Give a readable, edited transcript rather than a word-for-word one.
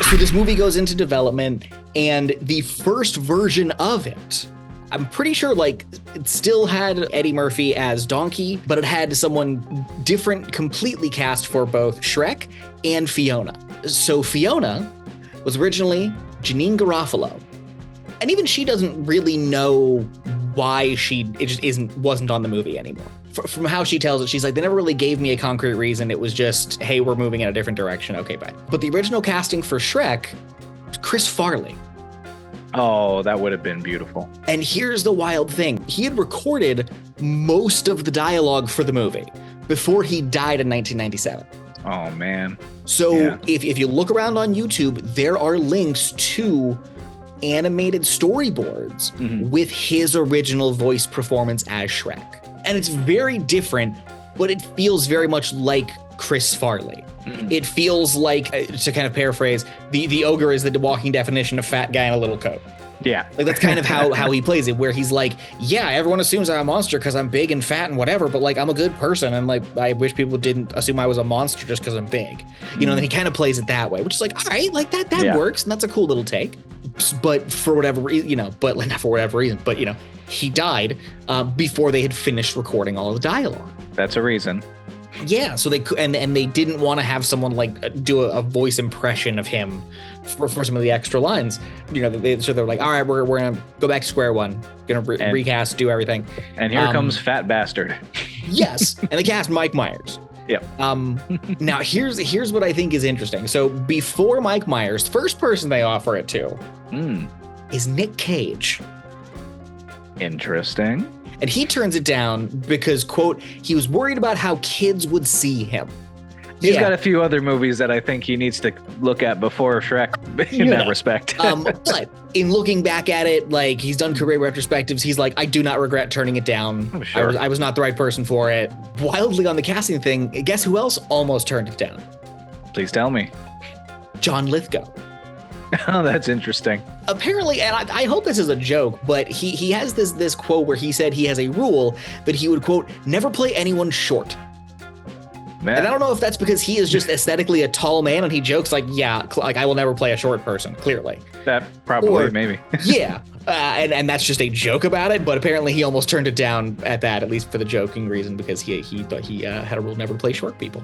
So this movie goes into development, and the first version of it, I'm pretty sure like it still had Eddie Murphy as Donkey, but it had someone different completely cast for both Shrek and Fiona. So Fiona was originally Janine Garofalo. And even she doesn't really know why it just wasn't on the movie anymore. From how she tells it, she's like, they never really gave me a concrete reason. It was just, hey, we're moving in a different direction. Okay, bye. But the original casting for Shrek was Chris Farley. Oh, that would have been beautiful. And here's the wild thing. He had recorded most of the dialogue for the movie before he died in 1997. Oh, man. So if you look around on YouTube, there are links to animated storyboards with his original voice performance as Shrek. And it's very different, but it feels very much like Chris Farley. It feels like, to kind of paraphrase, the ogre is the walking definition of fat guy in a little coat. Yeah. Like that's kind of how he plays it, where he's like, yeah, everyone assumes I'm a monster because I'm big and fat and whatever, but like I'm a good person, and like I wish people didn't assume I was a monster just because I'm big. You know, and he kind of plays it that way, which is like, all right, like that works, and that's a cool little take. But for whatever reason, not for whatever reason, but he died before they had finished recording all of the dialogue. That's a reason. Yeah, so they and they didn't want to have someone like do a voice impression of him for some of the extra lines. So they're like, all right, we're gonna go back to square one, gonna recast, do everything. And here comes Fat Bastard. Yes, and they cast Mike Myers. Yep. Now here's what I think is interesting. So before Mike Myers, first person they offer it to is Nick Cage. Interesting. And he turns it down because, quote, he was worried about how kids would see him. He's got a few other movies that I think he needs to look at before Shrek in that respect. But in looking back at it, like he's done career retrospectives, he's like, I do not regret turning it down. Oh, sure. I was not the right person for it. Wildly on the casting thing, guess who else almost turned it down? Please tell me. John Lithgow. Oh, that's interesting. Apparently, and I hope this is a joke, but he has this quote where he said he has a rule that he would, quote, never play anyone short. Man. And I don't know if that's because he is just aesthetically a tall man and he jokes like, yeah, like I will never play a short person, clearly. That probably, maybe. Yeah. And that's just a joke about it, but apparently he almost turned it down at that, at least for the joking reason, because he thought he had a rule never to play short people.